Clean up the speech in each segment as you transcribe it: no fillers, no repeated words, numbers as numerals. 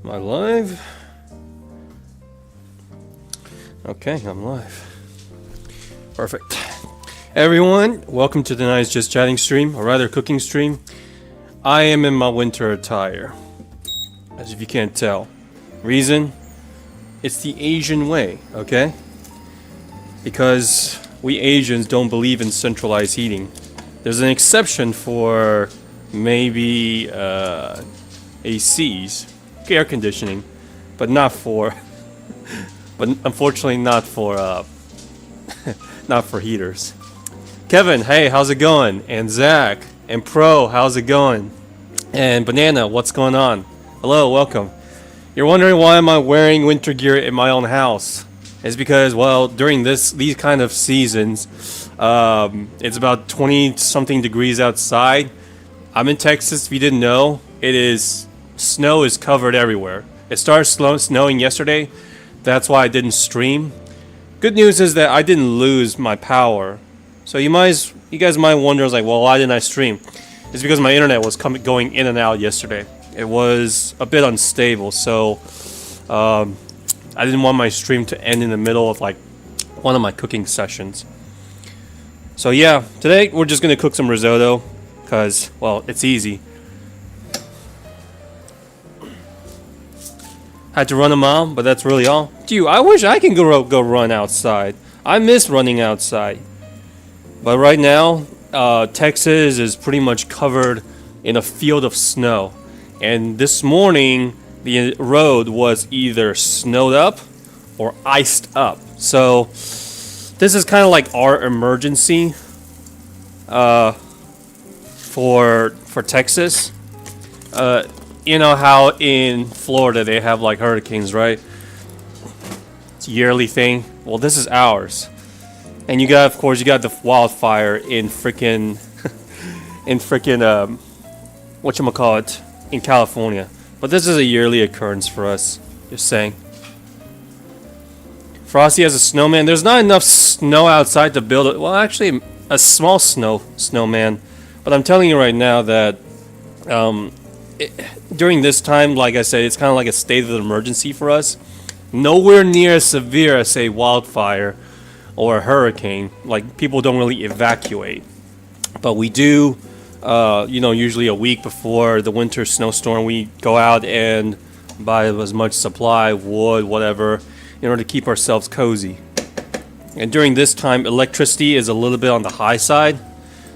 Am I live? Okay, I'm live. Perfect. Everyone, welcome to tonight's Just Chatting stream, or rather cooking stream. I am in my winter attire, as if you can't tell. Reason? It's the Asian way, okay? Because we Asians don't believe in centralized heating. There's an exception for maybe ACs, air conditioning, but not for, but unfortunately not for, not for heaters. Kevin, hey, how's it going? And Zach, and Pro, how's it going? And Banana, what's going on? Hello, welcome. You're wondering why am I wearing winter gear in my own house? It's because, well, during these kind of seasons, it's about 20-something degrees outside. I'm in Texas, if you didn't know. Snow is covered everywhere. It started snowing yesterday. That's why I didn't stream. Good news is that I didn't lose my power. So you guys might wonder, like, well, why didn't I stream? It's because my internet was going in and out yesterday. It was a bit unstable, so I didn't want my stream to end in the middle of like one of my cooking sessions. So yeah, today we're just gonna cook some risotto, cause well, it's easy. Had to run a mile, but that's really all. Dude, I wish I can go run outside. I miss running outside. But right now, Texas is pretty much covered in a field of snow. And this morning, the road was either snowed up or iced up. So this is kind of like our emergency for Texas. You know how in Florida they have like hurricanes, right? It's a yearly thing. Well, this is ours. And you got the wildfire in frickin' whatchamacallit, in California. But this is a yearly occurrence for us. Just saying. Frosty has a snowman. There's not enough snow outside to build it. Well, actually, a small snowman. But I'm telling you right now that during this time, like I said, it's kind of like a state of emergency for us. Nowhere near as severe as, say, wildfire or a hurricane. Like, people don't really evacuate. But we do, usually a week before the winter snowstorm, we go out and buy as much supply, wood, whatever, in order to keep ourselves cozy. And during this time, electricity is a little bit on the high side.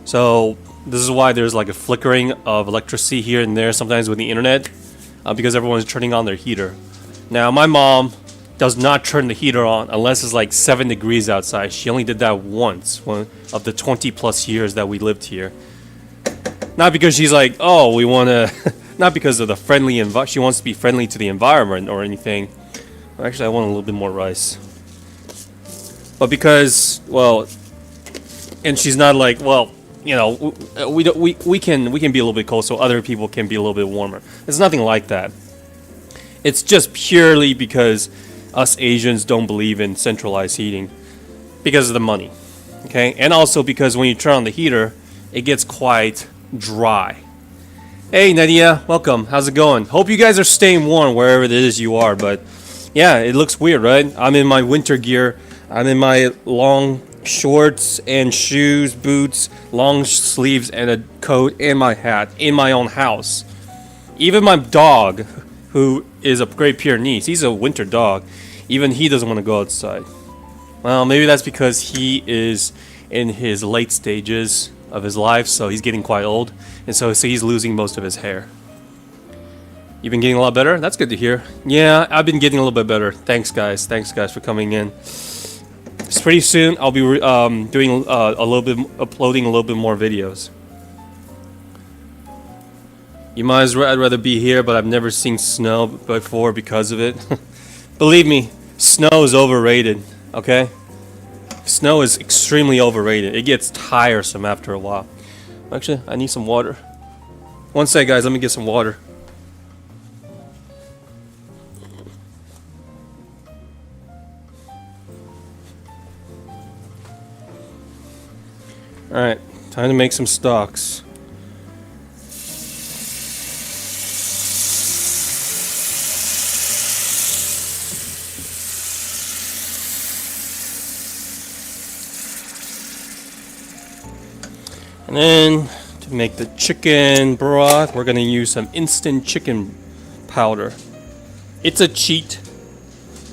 So this is why there's like a flickering of electricity here and there sometimes with the internet, because everyone's turning on their heater. Now, my mom does not turn the heater on unless it's like 7 degrees outside. She only did that once of the 20 plus years that we lived here. Not because she's like, oh, we want to, not because of the friendly she wants to be friendly to the environment or anything. Actually, I want a little bit more rice. But because, well, and she's not like, well, you know, we can be a little bit cold so other people can be a little bit warmer. It's nothing like that. It's just purely because us Asians don't believe in centralized heating because of the money, okay? And also because when you turn on the heater, it gets quite dry. Hey, Nadia, welcome. How's it going? Hope you guys are staying warm wherever it is you are, but yeah, it looks weird, right? I'm in my winter gear. I'm in my long shorts and shoes, boots, long sleeves, and a coat and my hat in my own house. Even my dog, who is a Great Pyrenees, he's a winter dog. Even he doesn't want to go outside. Well, maybe that's because he is in his late stages of his life, so he's getting quite old, and so he's losing most of his hair. You've been getting a lot better? That's good to hear. Yeah, I've been getting a little bit better. Thanks, guys. Thanks, guys, for coming in. So pretty soon, I'll be doing uploading a little bit more videos. You might as well, I'd rather be here, but I've never seen snow before because of it. Believe me, snow is overrated, okay? Snow is extremely overrated. It gets tiresome after a while. Actually, I need some water. One sec, guys, let me get some water. Alright, time to make some stocks. And then to make the chicken broth, we're gonna use some instant chicken powder. It's a cheat,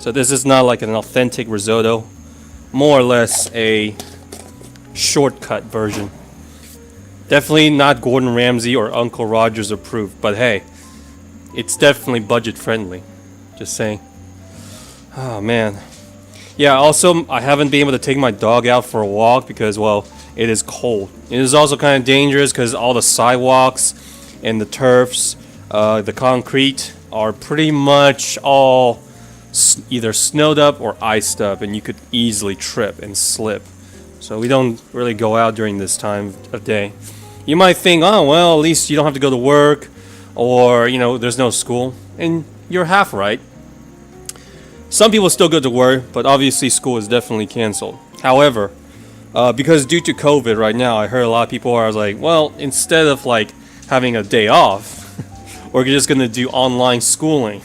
so this is not like an authentic risotto, more or less a shortcut version. Definitely not Gordon Ramsay or Uncle Rogers approved, but hey, it's definitely budget friendly. Just saying. Oh man. Yeah, also I haven't been able to take my dog out for a walk because, well, it is cold. It is also kind of dangerous because all the sidewalks and the turfs, the concrete are pretty much all either snowed up or iced up, and you could easily trip and slip. So we don't really go out during this time of day. You might think, oh, well, at least you don't have to go to work, or, there's no school. And you're half right. Some people still go to work, but obviously school is definitely canceled. However, because due to COVID right now, I heard a lot of people are like, well, instead of like having a day off, we're just going to do online schooling.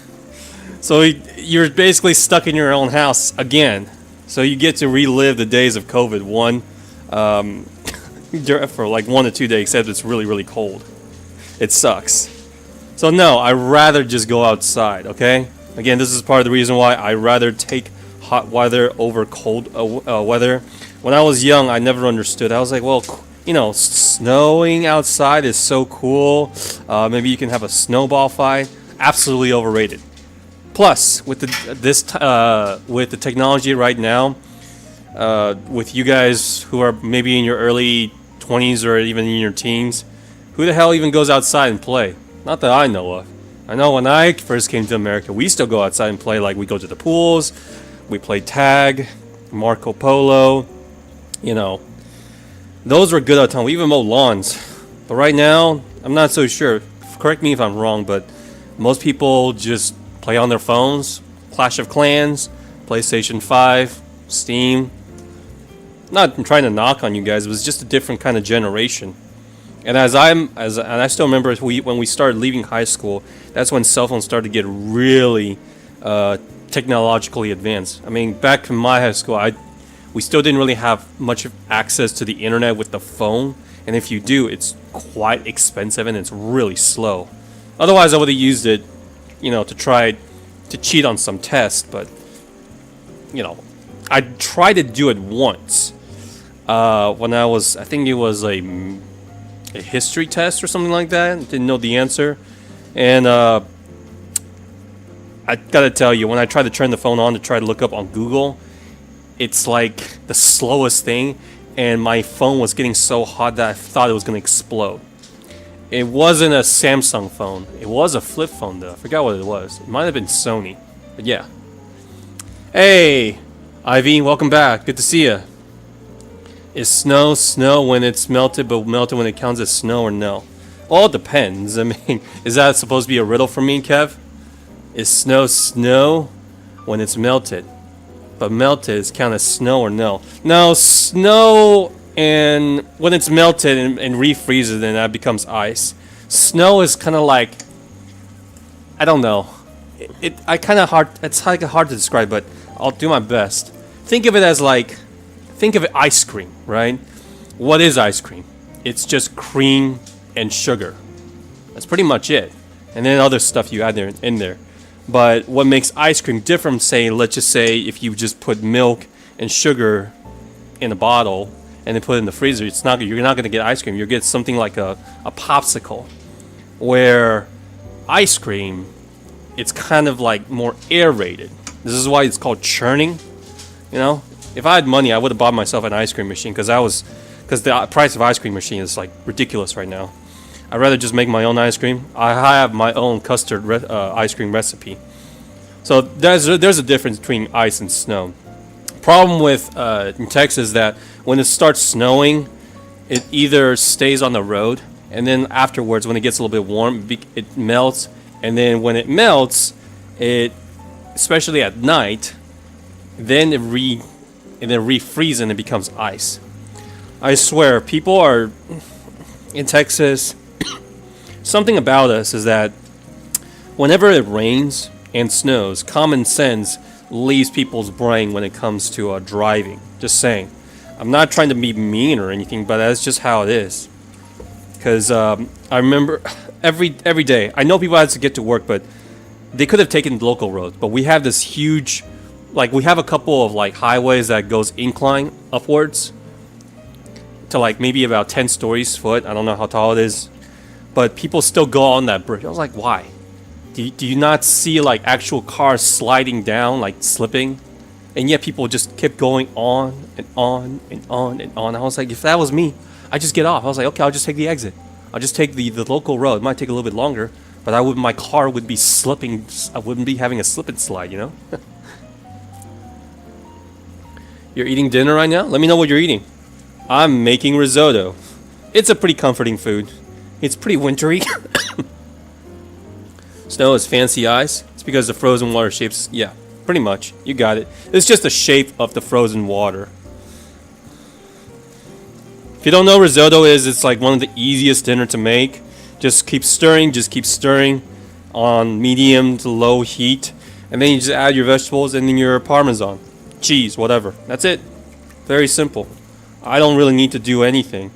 So you're basically stuck in your own house again. So you get to relive the days of COVID for like 1 to 2 days, except it's really, really cold. It sucks. So no, I'd rather just go outside, okay? Again, this is part of the reason why I rather take hot weather over cold weather. When I was young, I never understood. I was like, well, snowing outside is so cool. Maybe you can have a snowball fight. Absolutely overrated. Plus, with the technology right now, with you guys who are maybe in your early 20s or even in your teens, who the hell even goes outside and play? Not that I know of. I know when I first came to America, we still go outside and play. Like, we go to the pools, we play tag, Marco Polo. Those were good at the time. We even mowed lawns. But right now, I'm not so sure. Correct me if I'm wrong, but most people just play on their phones. Clash of Clans, PlayStation 5, Steam. Not trying to knock on you guys, it was just a different kind of generation. And I still remember when we started leaving high school, that's when cell phones started to get really technologically advanced. I mean, back in my high school, we still didn't really have much access to the internet with the phone, and if you do, it's quite expensive and it's really slow. Otherwise, I would have used it, to try to cheat on some test, but I tried to do it once when I think it was a history test or something like that. Didn't know the answer, and I gotta tell you, when I tried to turn the phone on to try to look up on Google, it's like the slowest thing, and my phone was getting so hot that I thought it was gonna explode. It wasn't a Samsung phone. It was a flip phone though. I forgot what it was. It might have been Sony, but yeah. Hey, Ivy, welcome back. Good to see you. Is snow when it's melted, but melted when it counts as snow, or no? Well, it depends. I mean, is that supposed to be a riddle for me, Kev? Is snow when it's melted, but melted is counted as snow, or no? No, snow, and when it's melted and refreezes, then that becomes ice. Snow is kind of like, I don't know. It's like hard to describe, but I'll do my best. Think of it as think of it ice cream, right? What is ice cream? It's just cream and sugar. That's pretty much it. And then other stuff you add in there. But what makes ice cream different, let's just say if you just put milk and sugar in a bottle and then put it in the freezer, you're not going to get ice cream. You'll get something like a popsicle. Where ice cream, it's kind of like more aerated. This is why it's called churning. If I had money, I would have bought myself an ice cream machine because the price of ice cream machine is like ridiculous right now. I'd rather just make my own ice cream. I have my own custard ice cream recipe. So there's a difference between ice and snow. Problem with in Texas is that when it starts snowing, it either stays on the road, and then afterwards, when it gets a little bit warm, it melts, and then when it melts, especially at night, then it refreezes and it becomes ice. I swear, people are in Texas. Something about us is that whenever it rains and snows, common sense leaves people's brain when it comes to driving. Just saying. I'm not trying to be mean or anything, but that's just how it is. because I remember every day. I know people had to get to work, but they could have taken the local roads. But we have this huge, like we have a couple of like highways that goes incline upwards to like maybe about 10 stories foot. I don't know how tall it is, but people still go on that bridge. I was like, why? Do you not see like actual cars sliding down, like slipping? And yet people just kept going on and on and on and on. I was like, if that was me, I'd just get off. I was like, okay, I'll just take the exit. I'll just take the local road. It might take a little bit longer, but my car would be slipping. I wouldn't be having a slip and slide, you know? You're eating dinner right now? Let me know what you're eating. I'm making risotto. It's a pretty comforting food. It's pretty wintry. Snow has fancy eyes. It's because the frozen water shapes. Yeah, pretty much. You got it. It's just the shape of the frozen water. If you don't know, risotto it's like one of the easiest dinner to make. Just keep stirring on medium to low heat, and then you just add your vegetables and then your parmesan, cheese, whatever. That's it. Very simple. I don't really need to do anything.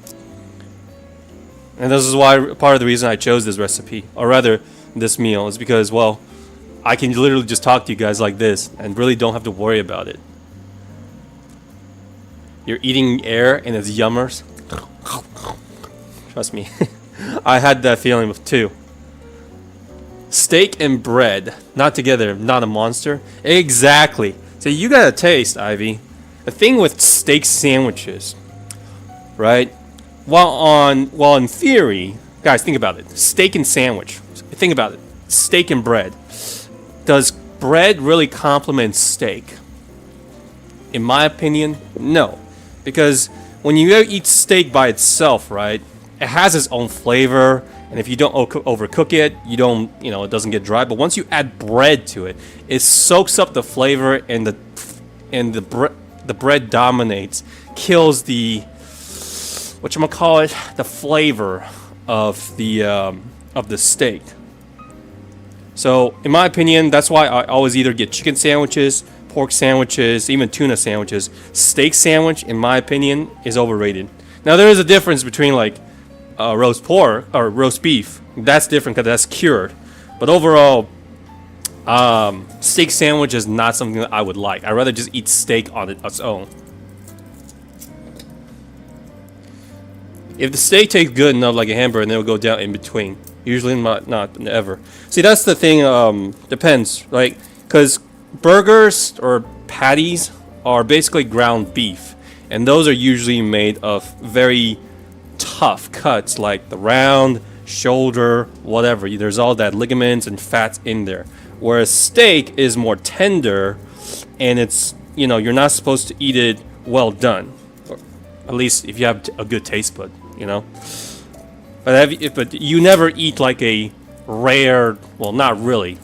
And this is why part of the reason I chose this recipe, or rather this meal, is because, well, I can literally just talk to you guys like this and really don't have to worry about it. You're eating air and it's yummers. Trust me. I had that feeling too. Steak and bread, not together, not a monster. Exactly. So you gotta taste, Ivy. The thing with steak sandwiches, right? While in theory, guys, think about it. Steak and sandwich. Think about it. Steak and bread. Does bread really complement steak? In my opinion, no. Because when you eat steak by itself, right, it has its own flavor, and if you don't overcook it, it doesn't get dry. But once you add bread to it, it soaks up the flavor, and the bread dominates, kills the the flavor of the steak. So, in my opinion, that's why I always either get chicken sandwiches, pork sandwiches, even tuna sandwiches. Steak sandwich, in my opinion, is overrated. Now, there is a difference between like roast pork or roast beef. That's different because that's cured. But overall, steak sandwich is not something that I would like. I'd rather just eat steak on its own. If the steak tastes good enough like a hamburger, then it'll go down in between. Usually not ever. See, that's the thing. Depends, right? Because burgers or patties are basically ground beef, and those are usually made of very tough cuts, like the round, shoulder, whatever. There's all that ligaments and fats in there. Whereas steak is more tender, and it's you're not supposed to eat it well done, or at least if you have a good taste bud, But you never eat like a rare. Well, not really.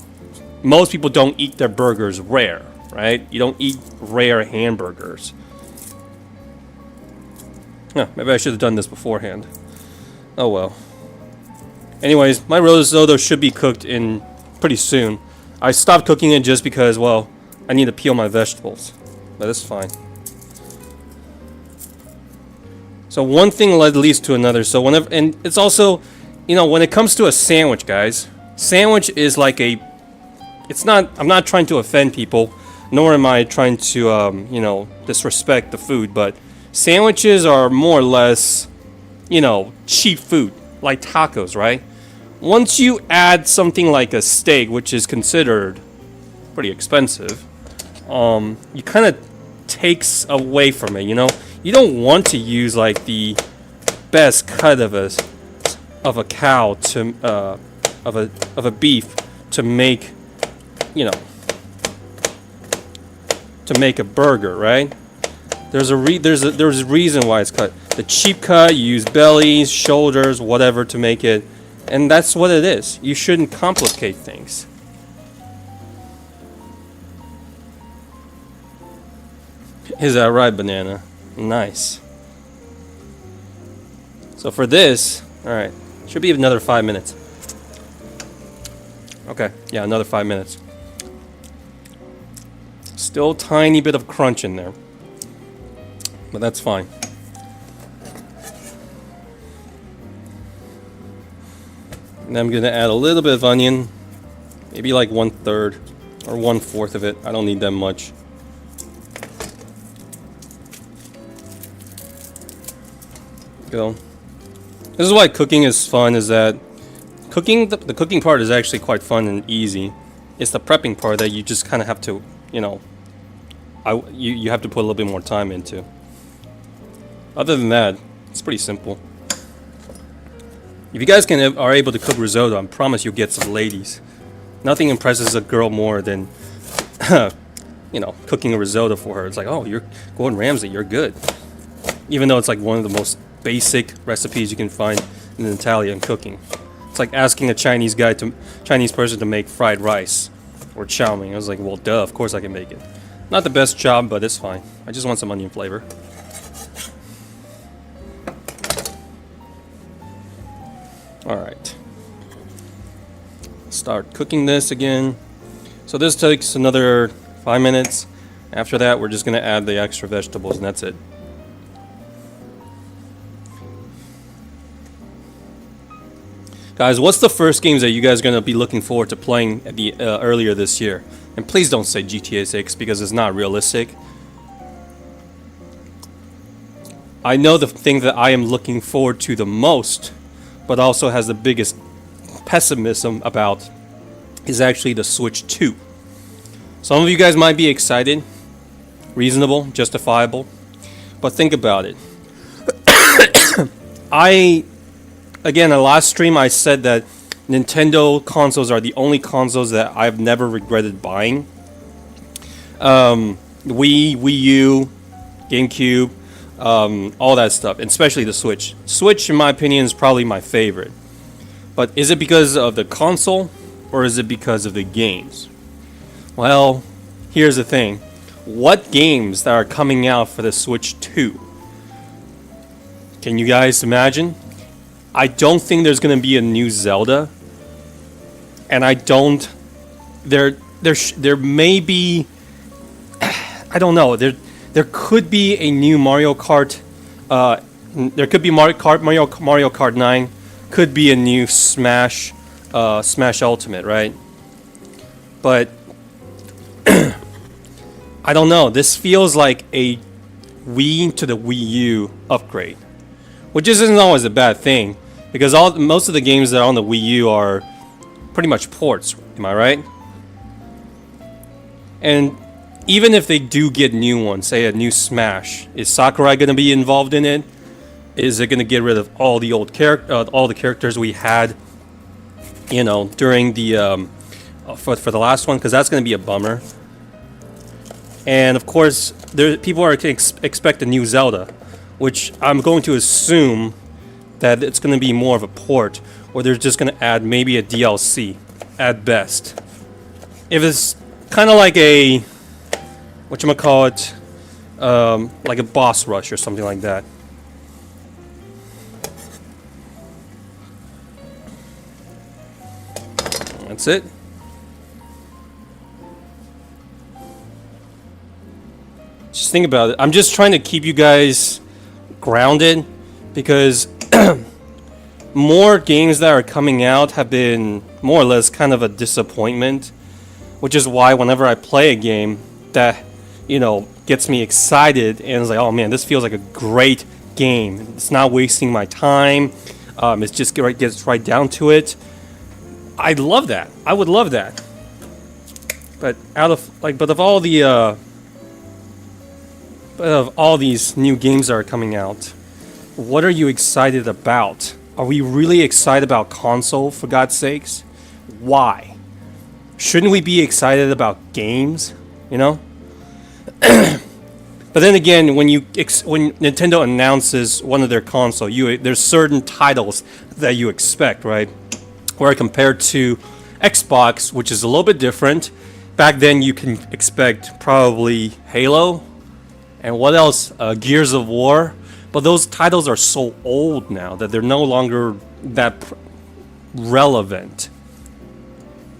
Most people don't eat their burgers rare, right? You don't eat rare hamburgers. Maybe I should have done this beforehand. Oh well. Anyways, my risotto should be cooked in pretty soon. I stopped cooking it just because, well, I need to peel my vegetables. But it's fine. So one thing leads to another. So and it's also, when it comes to a sandwich, guys, sandwich is like I'm not trying to offend people, nor am I trying to, disrespect the food, but sandwiches are more or less, cheap food, like tacos, right? Once you add something like a steak, which is considered pretty expensive, you kind of takes away from it, You don't want to use like the best cut of a cow of a beef to make to make a burger, right? There's a reason why it's cut. The cheap cut, you use bellies, shoulders, whatever to make it, and that's what it is. You shouldn't complicate things. Is that right, banana? Nice. So for this, alright, should be another 5 minutes. Okay, yeah, another 5 minutes. Still a tiny bit of crunch in there. But that's fine. And I'm gonna add a little bit of onion, maybe like 1/3 or 1/4 of it. I don't need that much. Go. This is why cooking is fun. Is that cooking? The cooking part is actually quite fun and easy. It's the prepping part that you just kind of have to, you know, you have to put a little bit more time into. Other than that, it's pretty simple. If you guys are able to cook risotto, I promise you'll get some ladies. Nothing impresses a girl more than, you know, cooking a risotto for her. It's like, oh, you're Gordon Ramsay, you're good. Even though it's like one of the most basic recipes you can find in Italian cooking. It's like asking a Chinese person to make fried rice or chow mein. I was like, well, duh, of course I can make it. Not the best job, but it's fine. I just want some onion flavor. Alright. Start cooking this again. So this takes another 5 minutes. After that, we're just going to add the extra vegetables, and that's it. Guys, what's the first games that you guys are going to be looking forward to playing at the earlier this year? And please don't say GTA 6 because it's not realistic. I know the thing that I am looking forward to the most, but also has the biggest pessimism about, is actually the Switch 2. Some of you guys might be excited, reasonable, justifiable, but think about it. Again, in the last stream I said that Nintendo consoles are the only consoles that I've never regretted buying. Wii U, GameCube, all that stuff, and especially the Switch. Switch, in my opinion, is probably my favorite. But is it because of the console, or is it because of the games? Well, here's the thing. What games that are coming out for the Switch 2? Can you guys imagine? I don't think there's going to be a new Zelda. And I don't... There may be... I don't know. There could be a new Mario Kart. There could be Mario Kart 9. Could be a new Smash Ultimate, right? But I don't know. This feels like a Wii to the Wii U upgrade, which isn't always a bad thing because most of the games that are on the Wii U are pretty much ports. Am I right? And even if they do get new ones, say a new Smash, is Sakurai going to be involved in it? Is it going to get rid of all the old characters we had, you know, during the for the last one? Because that's going to be a bummer. And of course, people are going to expect a new Zelda, which I'm going to assume that it's going to be more of a port, or they're just going to add maybe a DLC at best. If it's kind of like a whatchamacallit, like a boss rush or something like that. That's it. Just think about it. I'm just trying to keep you guys grounded because more games that are coming out have been more or less kind of a disappointment, which is why whenever I play a game that, you know, gets me excited and it's like, oh man, this feels like a great game. It's not wasting my time. It's just gets right down to it. I'd love that. I would love that. But of all these new games that are coming out, what are you excited about? Are we really excited about console, for God's sakes? Why? Shouldn't we be excited about games? You know? But then again, when Nintendo announces one of their console, there's certain titles that you expect, right? Where compared to Xbox, which is a little bit different, back then you can expect probably Halo, and what else? Gears of War. But those titles are so old now that they're no longer that relevant.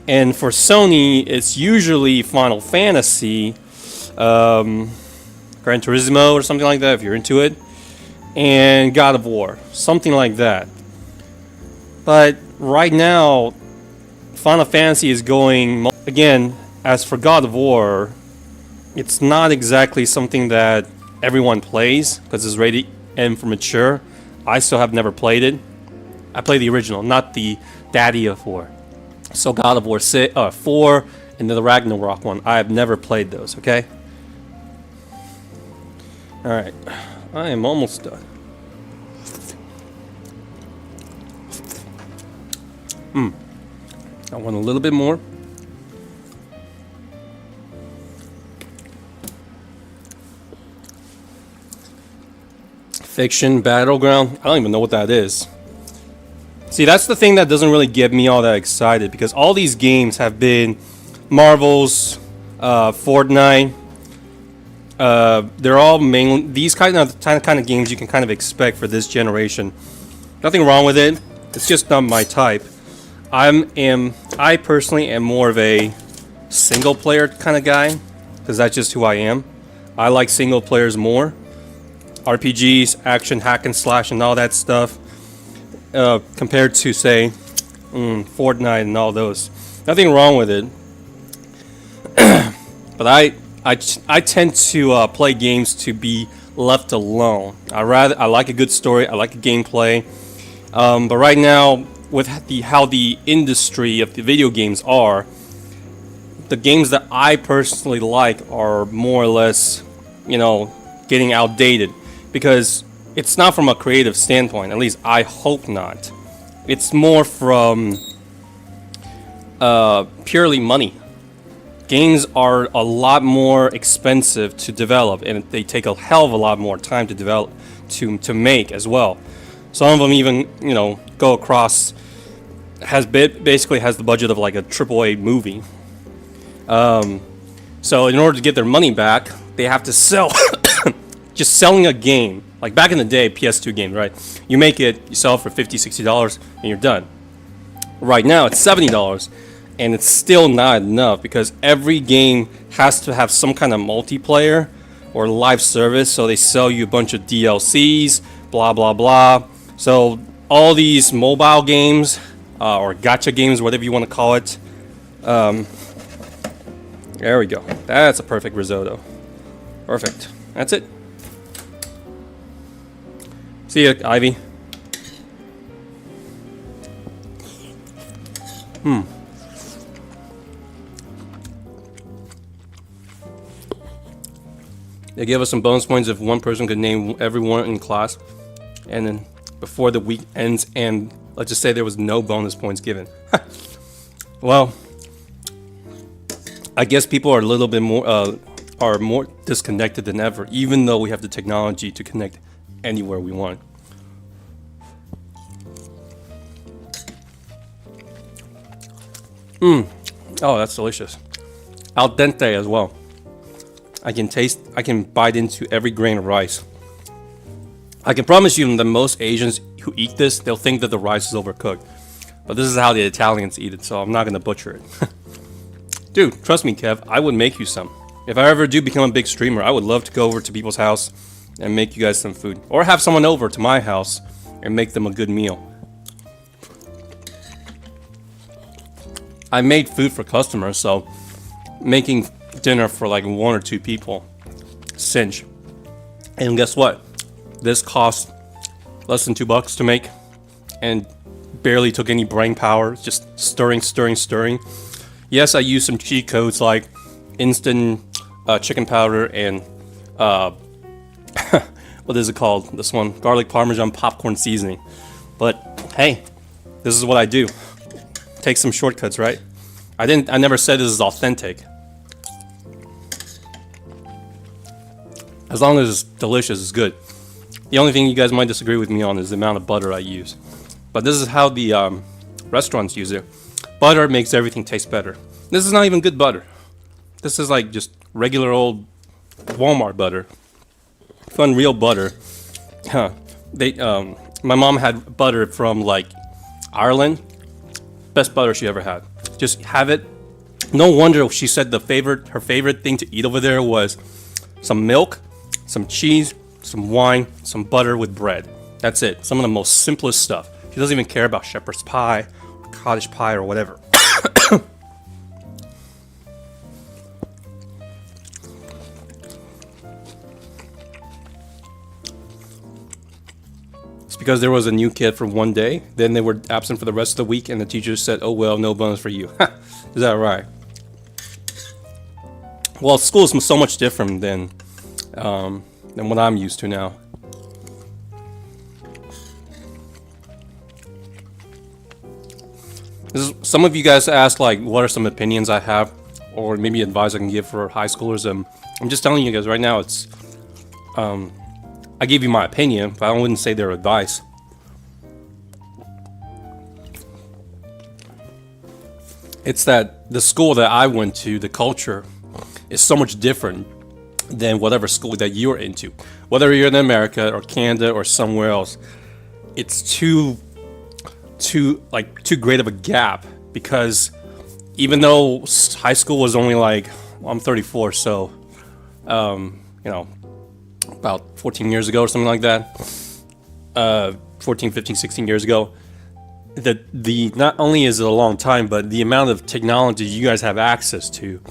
And for Sony, it's usually Final Fantasy, Gran Turismo or something like that if you're into it, and God of War, something like that. But right now, Final Fantasy is going again. As for God of War, it's not exactly something that everyone plays because it's rated M for mature. I still have never played it. I played the original, not the Daddy of War. So God of War 4 and then the Ragnarok one. I have never played those. Okay. All right, I am almost done. I want a little bit more. Fiction Battleground. I don't even know what that is. See, that's the thing that doesn't really get me all that excited because all these games have been Marvel's, Fortnite. They're all mainly these kind of games you can kind of expect for this generation. Nothing wrong with it. It's just not my type. I personally am more of a single player kind of guy because that's just who I am. I like single players more. RPGs, action, hack and slash, and all that stuff. Compared to say Fortnite and all those. Nothing wrong with it. But I tend to play games to be left alone. I like a good story. I like a gameplay. But right now, with how the industry of the video games are, the games that I personally like are more or less, getting outdated because it's not from a creative standpoint. At least I hope not. It's more from purely money. Games are a lot more expensive to develop, and they take a hell of a lot more time to develop, to make as well. Some of them even, go across, basically has the budget of like a AAA movie. So in order to get their money back, they have to sell. Just selling a game, like back in the day, PS2 game, right? You make it, you sell it for $50, $60, and you're done. Right now, it's $70. And it's still not enough because every game has to have some kind of multiplayer or live service. So they sell you a bunch of DLCs, blah, blah, blah. So all these mobile games or gacha games, whatever you want to call it. There we go. That's a perfect risotto. Perfect. That's it. See ya, Ivy. They give us some bonus points if one person could name everyone in class, and then before the week ends, and let's just say there was no bonus points given. Well, I guess people are a little bit more disconnected than ever, even though we have the technology to connect anywhere we want. Oh, that's delicious. Al dente as well. I can bite into every grain of rice. I can promise you that most Asians who eat this, they'll think that the rice is overcooked. But this is how the Italians eat it, so I'm not gonna butcher it. Dude, trust me, Kev, I would make you some. If I ever do become a big streamer, I would love to go over to people's house and make you guys some food. Or have someone over to my house and make them a good meal. I made food for customers, so making dinner for like 1 or 2 people, cinch. And guess what? This cost less than $2 to make and barely took any brain power, just stirring. Yes, I used some cheat codes like instant chicken powder and what is it called? This one, garlic parmesan popcorn seasoning. But hey, this is what I do. Take some shortcuts, right? I never said this is authentic. As long as it's delicious, it's good. The only thing you guys might disagree with me on is the amount of butter I use. But this is how the restaurants use it. Butter makes everything taste better. This is not even good butter. This is like just regular old Walmart butter. Fun real butter. My mom had butter from like Ireland. Best butter she ever had. Just have it. No wonder she said her favorite thing to eat over there was some milk, some cheese, some wine, some butter with bread. That's it. Some of the most simplest stuff. She doesn't even care about shepherd's pie cottage pie or whatever. It's because there was a new kid for one day, then they were absent for the rest of the week, and the teacher said, "Oh well, no bonus for you." Is that right? Well, school is so much different than what I'm used to now. Some of you guys asked, like, what are some opinions I have, or maybe advice I can give for high schoolers. I'm just telling you guys right now, it's I gave you my opinion, but I wouldn't say their advice. It's that the school that I went to, the culture, is so much different than whatever school that you're into. Whether you're in America or Canada or somewhere else, it's too great of a gap, because even though high school was only like, well, I'm 34, so about 14 years ago or something like that, 14, 15, 16 years ago, the not only is it a long time, but the amount of technology you guys have access to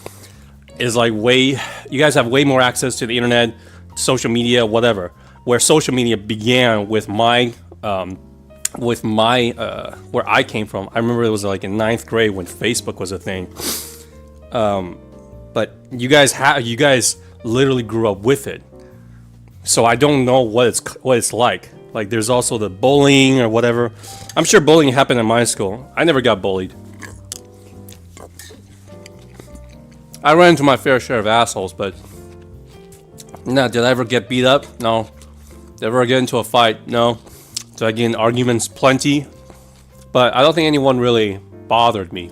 is like you guys have way more access to the internet, social media, whatever. Where social media began with my where I came from. I remember it was like in 9th grade when Facebook was a thing. But you guys literally grew up with it. So I don't know what it's like. Like, there's also the bullying or whatever. I'm sure bullying happened in my school. I never got bullied. I ran into my fair share of assholes, but no, did I ever get beat up? No. Did I ever get into a fight? No. Did I get in arguments? Plenty. But I don't think anyone really bothered me.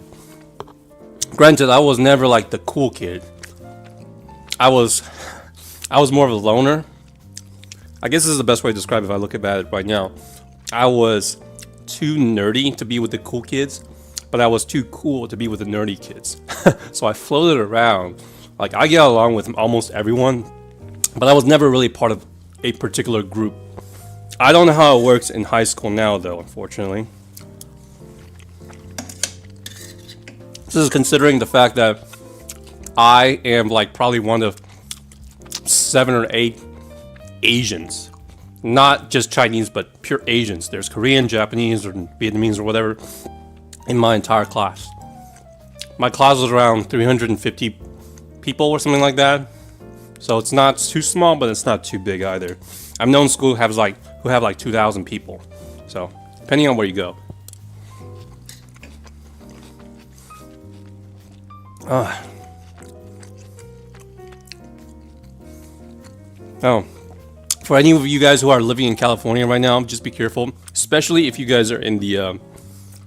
Granted, I was never like the cool kid. I was more of a loner. I guess this is the best way to describe it if I look at it right now. I was too nerdy to be with the cool kids, but I was too cool to be with the nerdy kids. So I floated around. Like, I get along with almost everyone, but I was never really part of a particular group. I don't know how it works in high school now, though, unfortunately. This is considering the fact that I am like probably one of 7 or 8 Asians. Not just Chinese, but pure Asians. There's Korean, Japanese, or Vietnamese, or whatever in my entire class. My class was around 350 people or something like that. So it's not too small, but it's not too big either. I've known schools who have like 2,000 people. So, depending on where you go. Oh. For any of you guys who are living in California right now, just be careful. Especially if you guys are in the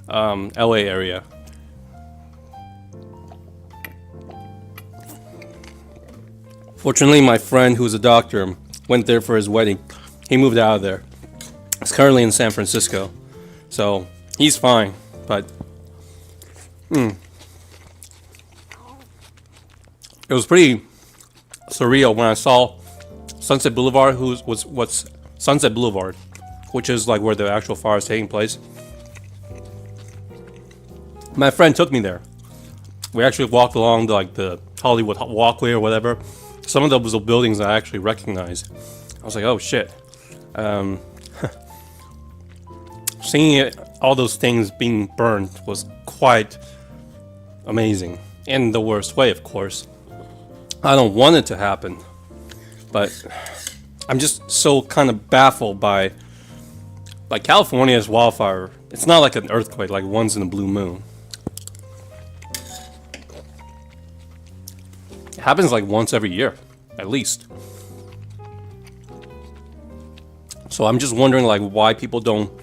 LA area. Fortunately, my friend who's a doctor went there for his wedding. He moved out of there. He's currently in San Francisco. So, he's fine. But, it was pretty surreal when I saw Sunset Boulevard, what's Sunset Boulevard, which is like where the actual fire is taking place. My friend took me there. We actually walked along the Hollywood walkway or whatever. Some of those buildings I actually recognized. I was like, oh shit. Seeing all those things being burned was quite amazing. In the worst way, of course. I don't want it to happen. But I'm just so kind of baffled by, like, California's wildfire. It's not like an earthquake, like once in a blue moon. It happens like once every year, at least. So I'm just wondering, like, why people don't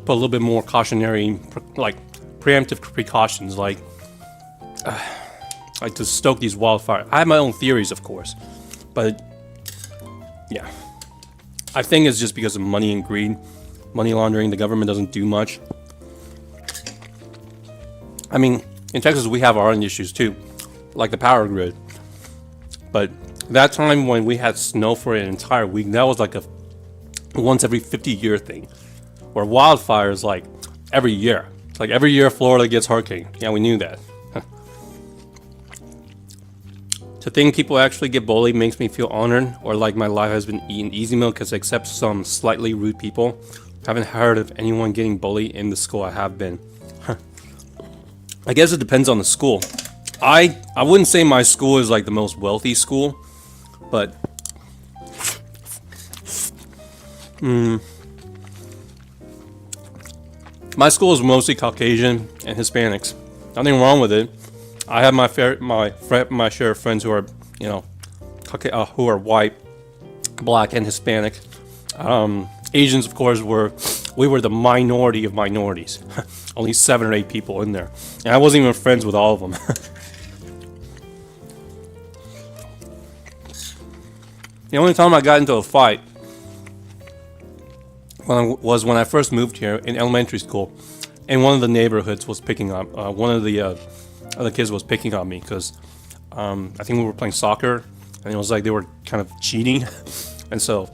put a little bit more cautionary, like, preemptive precautions, like to stoke these wildfires. I have my own theories, of course, but yeah, I think it's just because of money and greed, money laundering. The government doesn't do much. I mean, in Texas we have our own issues too, like the power grid. But that time when we had snow for an entire week, that was like a once every 50-year thing, where wildfires like every year. It's like every year Florida gets hurricane. Yeah, we knew that. To think people actually get bullied makes me feel honored, or like my life has been eaten easy meal, because except some slightly rude people, I haven't heard of anyone getting bullied in the school I have been. I guess it depends on the school. I wouldn't say my school is like the most wealthy school, but my school is mostly Caucasian and Hispanics. Nothing wrong with it. I have my share of friends who are, you know, who are white, black, and Hispanic. Asians, of course, we were the minority of minorities. Only 7 or 8 people in there, and I wasn't even friends with all of them. The only time I got into a fight was when I first moved here in elementary school, and one of the neighborhoods was picking up. One of the other kids was picking on me because I think we were playing soccer, and it was like they were kind of cheating, and so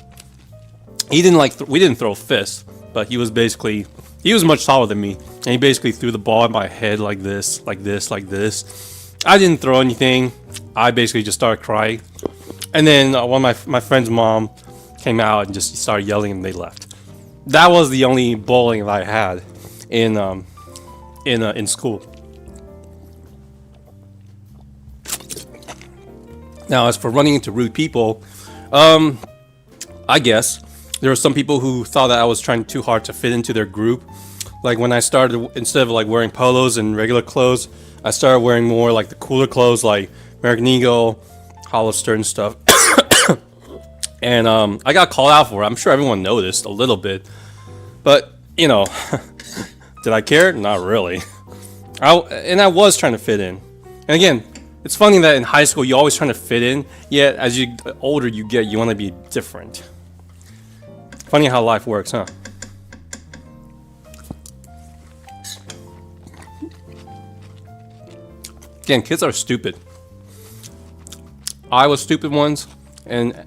he didn't like. We didn't throw fists, but he was much taller than me, and he basically threw the ball at my head like this, like this, like this. I didn't throw anything. I basically just started crying, and then one of my friend's mom came out and just started yelling, and they left. That was the only bullying that I had in school. Now, as for running into rude people, I guess there were some people who thought that I was trying too hard to fit into their group. Like when I started, instead of like wearing polos and regular clothes, I started wearing more like the cooler clothes, like American Eagle, Hollister, and stuff. And I got called out for it. I'm sure everyone noticed a little bit, but you know, did I care? Not really. I was trying to fit in. And again, it's funny that in high school you're always trying to fit in, yet as you older you get, you want to be different. Funny how life works, huh? Again, kids are stupid. I was stupid once, and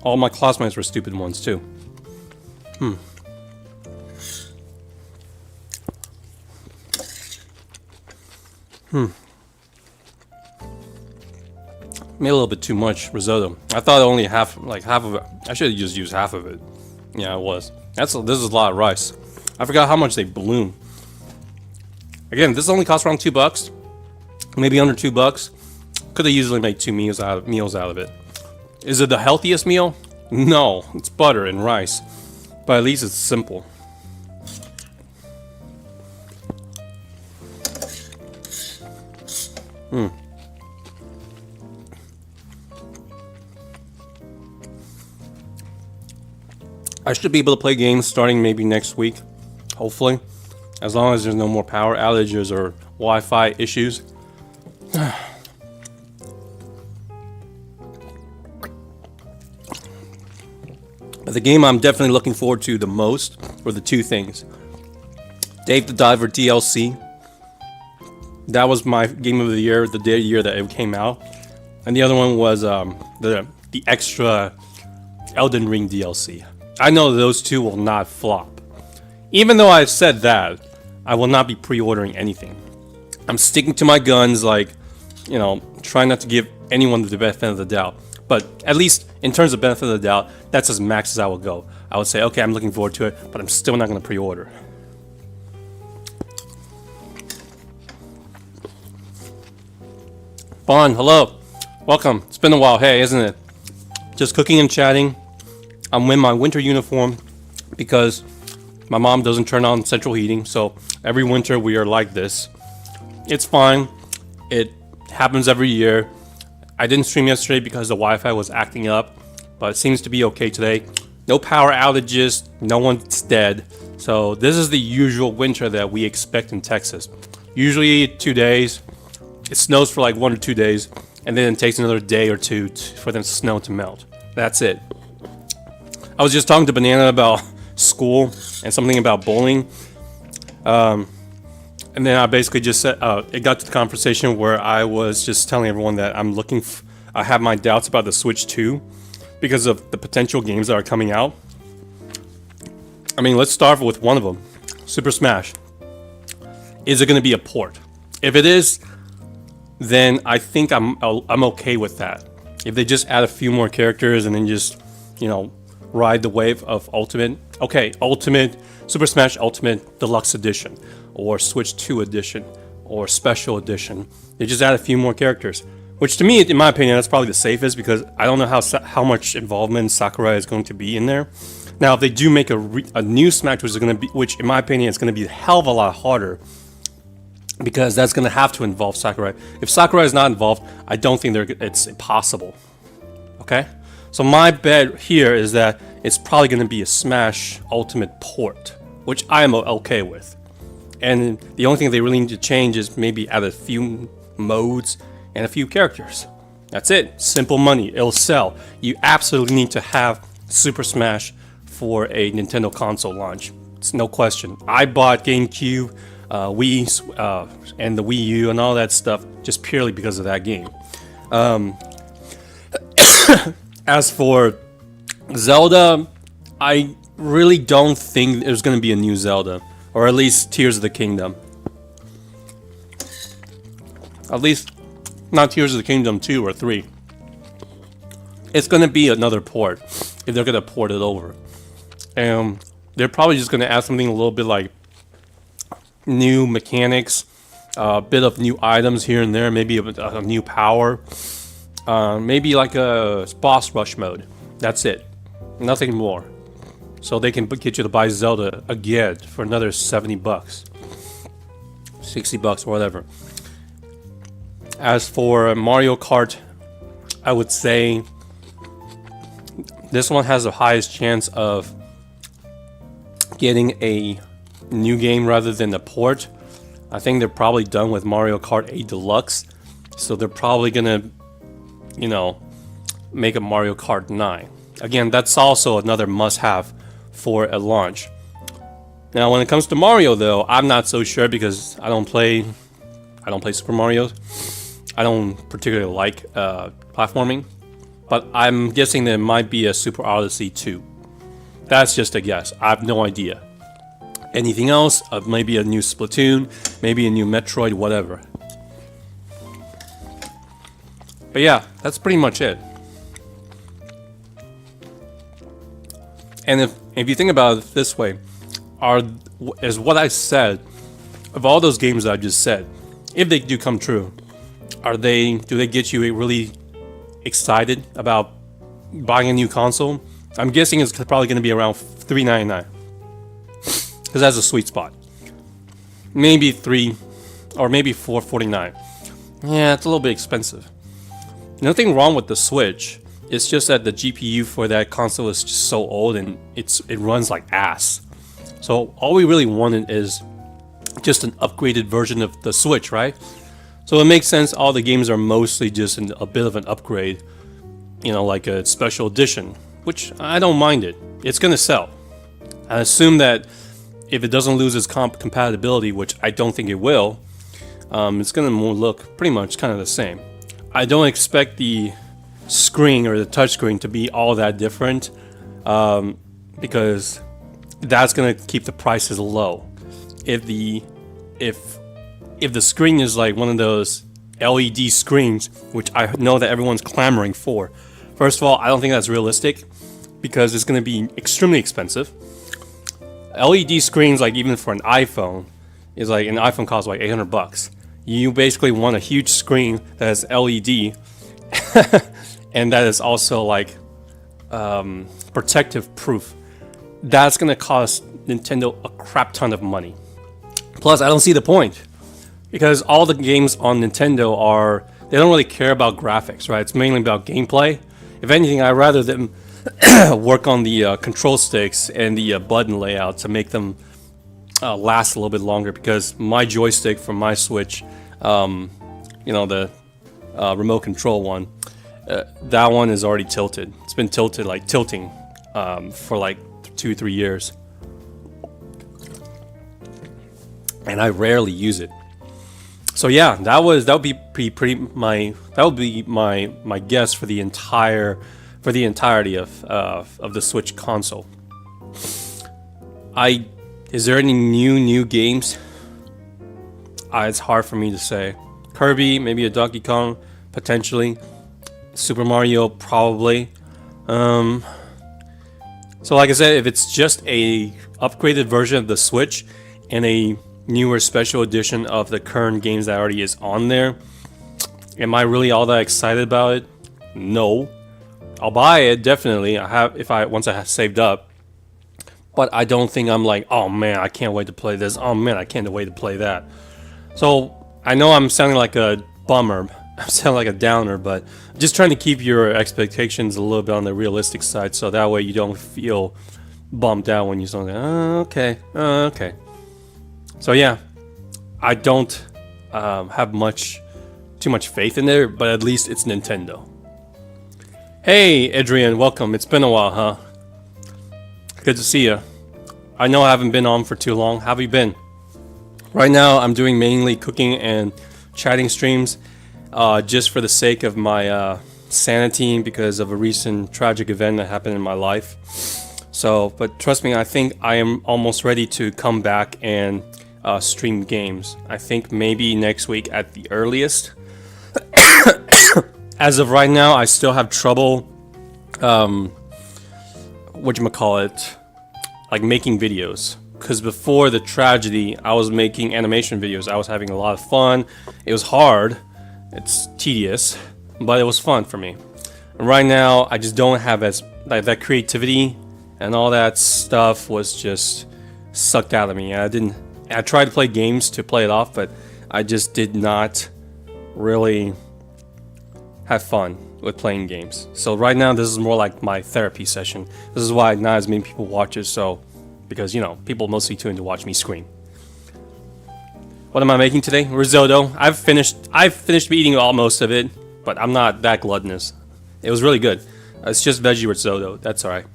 all my classmates were stupid ones too. Made a little bit too much risotto. I thought only half of it. I should have just used half of it. Yeah, it was. This is a lot of rice. I forgot how much they balloon. Again, this only cost around $2, maybe under $2. Could have easily made 2 meals out of it. Is it the healthiest meal? No, it's butter and rice, but at least it's simple. I should be able to play games starting maybe next week, hopefully, as long as there's no more power outages or Wi-Fi issues. But the game I'm definitely looking forward to the most were the 2 things. Dave the Diver DLC. That was my game of the year, the year that it came out. And the other one was the extra Elden Ring DLC. I know those 2 will not flop. Even though I've said that, I will not be pre-ordering anything. I'm sticking to my guns, like, you know, trying not to give anyone the benefit of the doubt. But at least in terms of benefit of the doubt, that's as max as I will go. I would say, okay, I'm looking forward to it, but I'm still not going to pre-order. Bond, hello. Welcome. It's been a while. Hey, isn't it? Just cooking and chatting. I'm in my winter uniform because my mom doesn't turn on central heating, so every winter we are like this. It's fine. It happens every year. I didn't stream yesterday because the Wi-Fi was acting up, but it seems to be okay today. No power outages, no one's dead. So this is the usual winter that we expect in Texas. Usually 2 days. It snows for like 1 or 2 days, and then it takes another day or 2 for the snow to melt. That's it. I was just talking to Banana about school and something about bowling. And then I basically just said, it got to the conversation where I was just telling everyone that I have my doubts about the Switch 2 because of the potential games that are coming out. I mean, let's start with one of them, Super Smash. Is it going to be a port? If it is, then I think I'm okay with that. If they just add a few more characters and then just, ride the wave of Ultimate. Okay, Ultimate, Super Smash Ultimate Deluxe Edition, or Switch 2 Edition, or Special Edition. They just add a few more characters, which to me, in my opinion, that's probably the safest because I don't know how much involvement Sakurai is going to be in there. Now, if they do make a new Smash, which in my opinion is going to be a hell of a lot harder, because that's going to have to involve Sakurai. If Sakurai is not involved, I don't think it's impossible. Okay? So my bet here is that it's probably going to be a Smash Ultimate port, which I am okay with. And the only thing they really need to change is maybe add a few modes and a few characters. That's it. Simple money. It'll sell. You absolutely need to have Super Smash for a Nintendo console launch. It's no question. I bought GameCube, Wii, and the Wii U and all that stuff just purely because of that game. As for Zelda, I really don't think there's going to be a new Zelda, or at least Tears of the Kingdom. At least not Tears of the Kingdom 2 or 3. It's going to be another port if they're going to port it over. And they're probably just going to add something a little bit like new mechanics, a bit of new items here and there, maybe a new power, maybe like a boss rush mode. That's it. Nothing more. So they can get you to buy Zelda again for another $70, $60, whatever. As for Mario Kart, I would say this one has the highest chance of getting a new game rather than a port. I think they're probably done with Mario Kart 8 Deluxe, so they're probably gonna, make a Mario Kart 9. Again, that's also another must-have for a launch. Now, when it comes to Mario, though, I'm not so sure because I don't play Super Mario. I don't particularly like platforming, but I'm guessing there might be a Super Odyssey 2. That's just a guess. I have no idea. Anything else? Maybe a new Splatoon, maybe a new Metroid, whatever. But yeah, that's pretty much it. And if you think about it this way, is what I said, of all those games that I just said, if they do come true, do they get you really excited about buying a new console? I'm guessing it's probably going to be around $399, because that's a sweet spot. Maybe $3 or maybe $449. Yeah, it's a little bit expensive. Nothing wrong with the Switch. It's just that the GPU for that console is just so old and it runs like ass. So all we really wanted is just an upgraded version of the Switch, right? So it makes sense. All the games are mostly just a bit of an upgrade, like a special edition, which I don't mind it. It's gonna sell. I assume that if it doesn't lose its compatibility, which I don't think it will, it's gonna look pretty much kind of the same. I don't expect the screen or the touchscreen to be all that different, because that's gonna keep the prices low. If the screen is like one of those LED screens, which I know that everyone's clamoring for, first of all, I don't think that's realistic because it's gonna be extremely expensive. LED screens, like even for an iPhone, is like an iPhone costs like $800. You basically want a huge screen that is LED, and that is also like protective proof. That's gonna cost Nintendo a crap ton of money. Plus, I don't see the point because all the games on Nintendo they don't really care about graphics, right? It's mainly about gameplay. If anything, I'd rather them work on the control sticks and the button layout to make them last a little bit longer, because my joystick from my Switch, the remote control one, that one is already tilted. It's been tilting for like 2-3 years, and I rarely use it. So yeah, that would be my guess for the entirety of the Switch console. Is there any new games? It's hard for me to say. Kirby, maybe a Donkey Kong, potentially. Super Mario, probably. So like I said, if it's just a upgraded version of the Switch and a newer special edition of the current games that already is on there, am I really all that excited about it? No. I'll buy it, definitely. Once I have saved up. But I don't think I'm like, oh man, I can't wait to play this. Oh man, I can't wait to play that. So I know I'm sounding like a bummer. I'm sounding like a downer, but I'm just trying to keep your expectations a little bit on the realistic side, so that way you don't feel bummed out when you say, okay. So yeah, I don't have too much faith in it, but at least it's Nintendo. Hey, Adrian, welcome. It's been a while, huh? Good to see you. I know I haven't been on for too long. How have you been? Right now, I'm doing mainly cooking and chatting streams, just for the sake of my sanity because of a recent tragic event that happened in my life. So, but trust me, I think I am almost ready to come back and stream games. I think maybe next week at the earliest. As of right now, I still have trouble, like making videos. Because before the tragedy, I was making animation videos. I was having a lot of fun. It was hard. It's tedious, but it was fun for me. And right now, I just don't have that creativity, and all that stuff was just sucked out of me. I tried to play games to play it off, but I just did not really have fun with playing games. So right now, this is more like my therapy session. This is why not as many people watch it. So, because people mostly tune in to watch me scream. What am I making today? Risotto. I've finished eating most of it, but I'm not that gluttonous. It was really good. It's just veggie risotto. That's alright.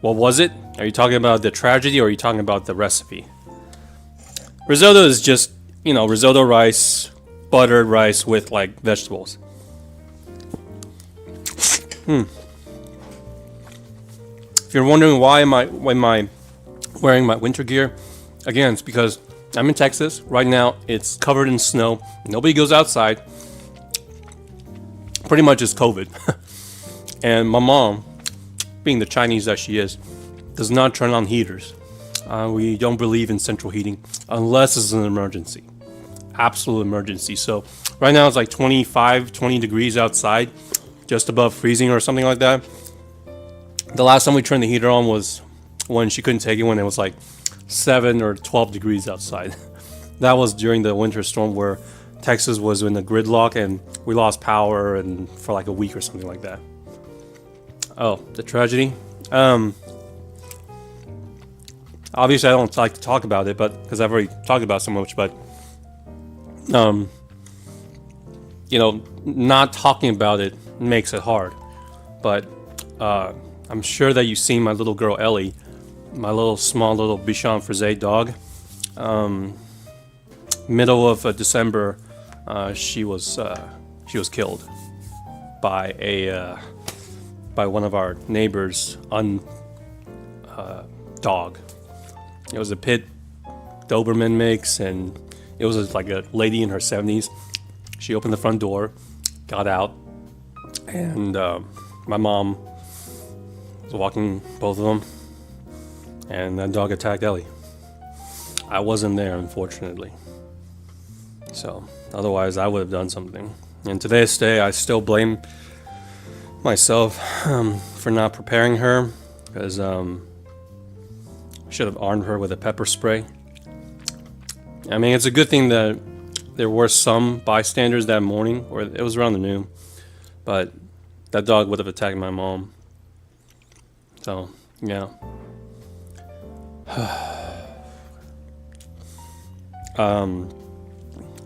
What was it? Are you talking about the tragedy or are you talking about the recipe? Risotto is just, risotto rice, buttered rice with like vegetables. If you're wondering why am I wearing my winter gear, again, it's because I'm in Texas. Right now, it's covered in snow. Nobody goes outside. Pretty much it's COVID. And my mom, being the Chinese that she is, does not turn on heaters. We don't believe in central heating unless it's an emergency. Absolute emergency. So right now it's like 20 degrees outside, just above freezing or something like that. The last time we turned the heater on was when she couldn't take it, when it was like 7 or 12 degrees outside. That was during the winter storm where Texas was in a gridlock and we lost power and for like a week or something like that. Oh, the tragedy. Obviously I don't like to talk about it, but because I've already talked about it so much, but not talking about it makes it hard. But I'm sure that you've seen my little girl Ellie, my small little Bichon Frise dog. Middle of December, she was killed by one of our neighbors' dog. It was a pit Doberman mix, and it was like a lady in her 70s. She opened the front door, got out, and my mom was walking both of them, and that dog attacked Ellie. I wasn't there, unfortunately. So, otherwise I would have done something. And to this day, I still blame myself for not preparing her, because I should have armed her with a pepper spray. I mean, it's a good thing that there were some bystanders that morning, or it was around the noon, but that dog would have attacked my mom. So, yeah.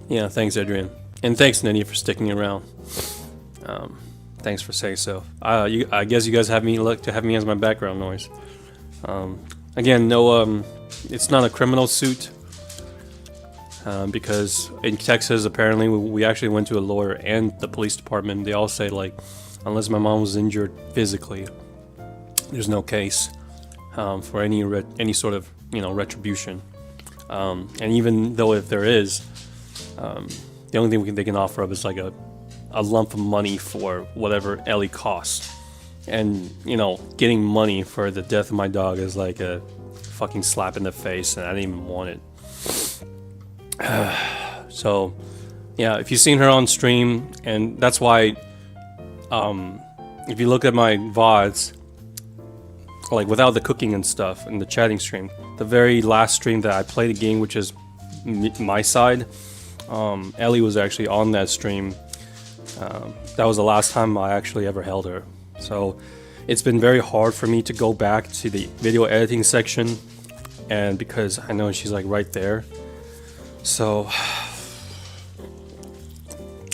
Yeah, thanks, Adrian. And thanks, Nini, for sticking around. Thanks for saying so. I guess you guys have me as my background noise. Again, no, it's not a criminal suit. Because in Texas, apparently, we actually went to a lawyer and the police department. They all say, like, unless my mom was injured physically, there's no case for any sort of, retribution. And even though if there is, the only thing they can offer up is like a lump of money for whatever Ellie costs. And, you know, getting money for the death of my dog is like a fucking slap in the face, and I didn't even want it. So, yeah, if you've seen her on stream, and that's why, if you look at my VODs, like without the cooking and stuff and the chatting stream, the very last stream that I played the game, which is my side, Ellie was actually on that stream. That was the last time I actually ever held her. So it's been very hard for me to go back to the video editing section, and because I know she's like right there. So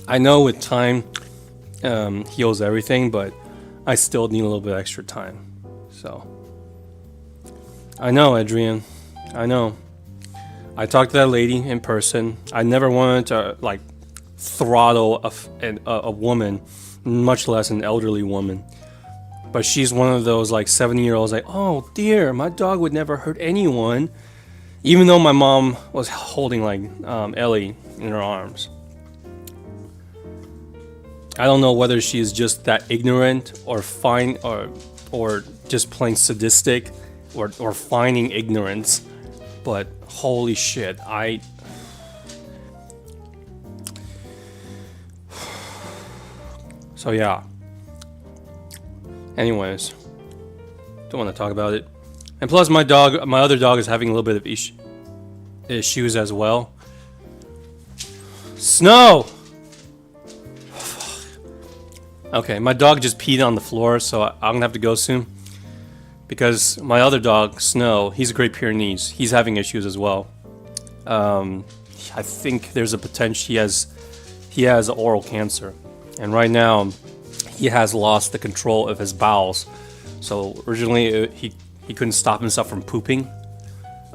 I know with time heals everything, but I still need a little bit extra time. So I know, Adrian, I know. I talked to that lady in person. I never wanted to like throttle a woman, much less an elderly woman. But she's one of those like 70-year-olds like, oh dear, my dog would never hurt anyone. Even though my mom was holding like Ellie in her arms. I don't know whether she is just that ignorant or fine or just plain sadistic or finding ignorance. But holy shit, So yeah. Anyways, don't want to talk about it. And plus, my other dog is having a little bit of issues as well. Snow. Okay, my dog just peed on the floor, so I'm gonna have to go soon. Because my other dog, Snow, he's a Great Pyrenees. He's having issues as well. I think there's a potential he has oral cancer, and right now he has lost the control of his bowels. So originally he couldn't stop himself from pooping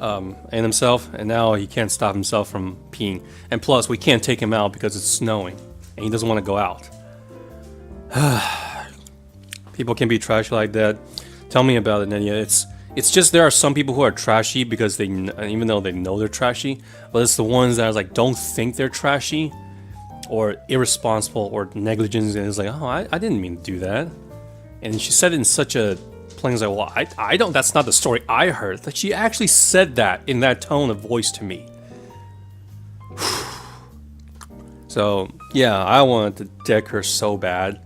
in himself, and now he can't stop himself from peeing. And plus, we can't take him out because it's snowing, and he doesn't want to go out. People can be trashy like that. Tell me about it, Nenya. It's just there are some people who are trashy because even though they know they're trashy, but it's the ones that are like don't think they're trashy or irresponsible or negligent, and it's like, oh, I didn't mean to do that. And she said it in such a plain like, well, I don't. That's not the story I heard. Like she actually said that in that tone of voice to me. So yeah, I wanted to deck her so bad.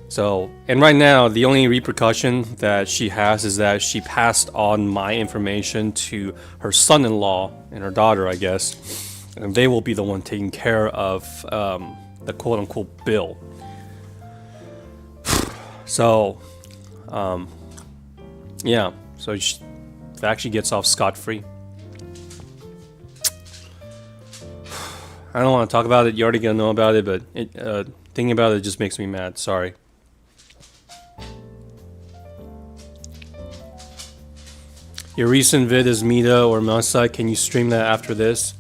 So, and right now, the only repercussion that she has is that she passed on my information to her son-in-law and her daughter, I guess. And they will be the one taking care of the quote-unquote bill. So, yeah. So she actually gets off scot-free. I don't want to talk about it. You already gonna know about it, but thinking about it just makes me mad. Sorry. Your recent vid is Mida or Masai. Can you stream that after this?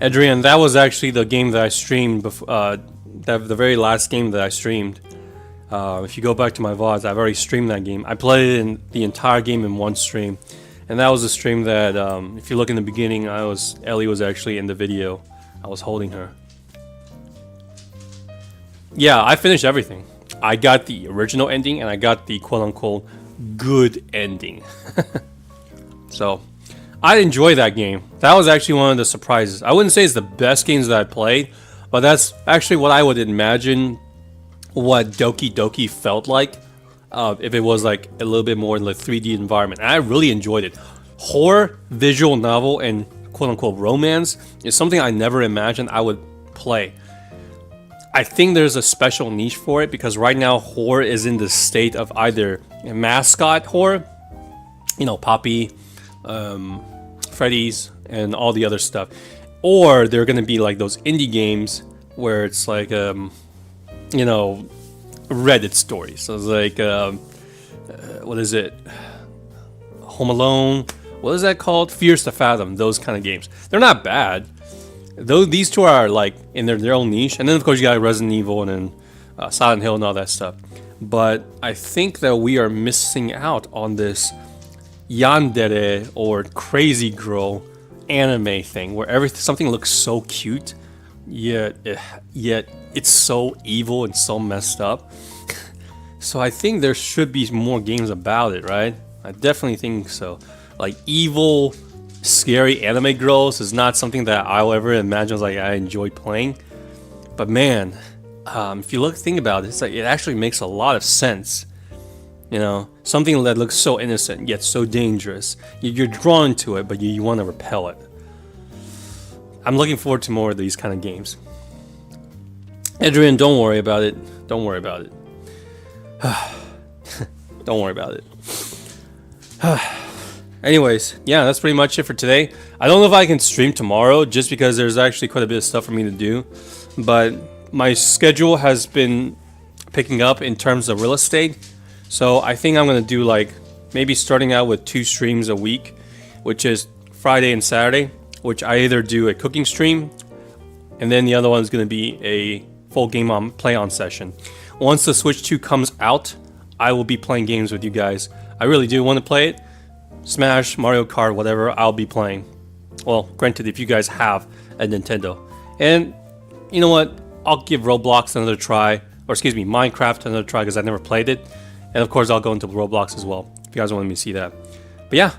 Adrian, that was actually the game that I streamed before. The very last game that I streamed. If you go back to my VODs, I've already streamed that game. I played it in the entire game in one stream. And that was a stream that, if you look in the beginning, Ellie was actually in the video. I was holding her. Yeah, I finished everything. I got the original ending and I got the quote-unquote good ending. So, I enjoy that game. That was actually one of the surprises. I wouldn't say it's the best games that I played, but that's actually what I would imagine what Doki Doki felt like if it was like a little bit more in the 3D environment. And I really enjoyed it. Horror, visual novel, and quote-unquote romance is something I never imagined I would play. I think there's a special niche for it because right now horror is in the state of either mascot horror, you know, Poppy, Freddy's, and all the other stuff, or they're gonna be like those indie games where it's like, you know, Reddit stories. So it's like, what is it? Home Alone. What is that called? Fears to Fathom. Those kind of games. They're not bad. Though these two are like in their own niche, and then of course you got Resident Evil and then Silent Hill and all that stuff. But I think that we are missing out on this yandere or crazy girl anime thing where something looks so cute, yet it's so evil and so messed up. So I think there should be more games about it, right? I definitely think so. Like evil, scary anime girls is not something that I'll ever imagine like I enjoy playing. But man, if you think about it, it's like it actually makes a lot of sense. You know, something that looks so innocent yet so dangerous. You're drawn to it, but you want to repel it. I'm looking forward to more of these kind of games. Adrian, don't worry about it. Don't worry about it. Don't worry about it. Anyways, yeah, that's pretty much it for today. I don't know if I can stream tomorrow just because there's actually quite a bit of stuff for me to do. But my schedule has been picking up in terms of real estate. So I think I'm going to do like maybe starting out with 2 streams a week, which is Friday and Saturday, which I either do a cooking stream and then the other one is going to be a full game on play on session. Once the Switch 2 comes out, I will be playing games with you guys. I really do want to play it. Smash, Mario Kart, whatever, I'll be playing. Well, granted, if you guys have a Nintendo. And you know what? I'll give Roblox another try, or excuse me, Minecraft another try because I never played it. And of course, I'll go into Roblox as well if you guys want me to see that. But yeah,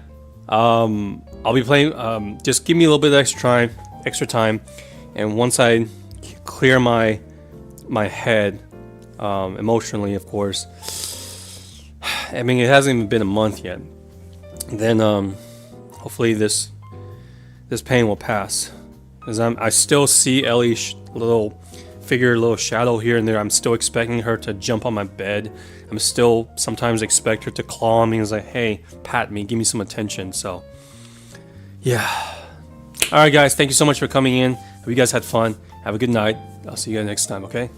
I'll be playing. Just give me a little bit of extra time, and once I clear my head emotionally, of course. I mean, it hasn't even been a month yet. Then hopefully this pain will pass. Because I still see Ellie's little figure, little shadow here and there. I'm still expecting her to jump on my bed. I'm still sometimes expect her to claw me and say, hey, pat me, give me some attention. So, yeah. Alright guys, thank you so much for coming in. Hope you guys had fun. Have a good night. I'll see you guys next time, okay?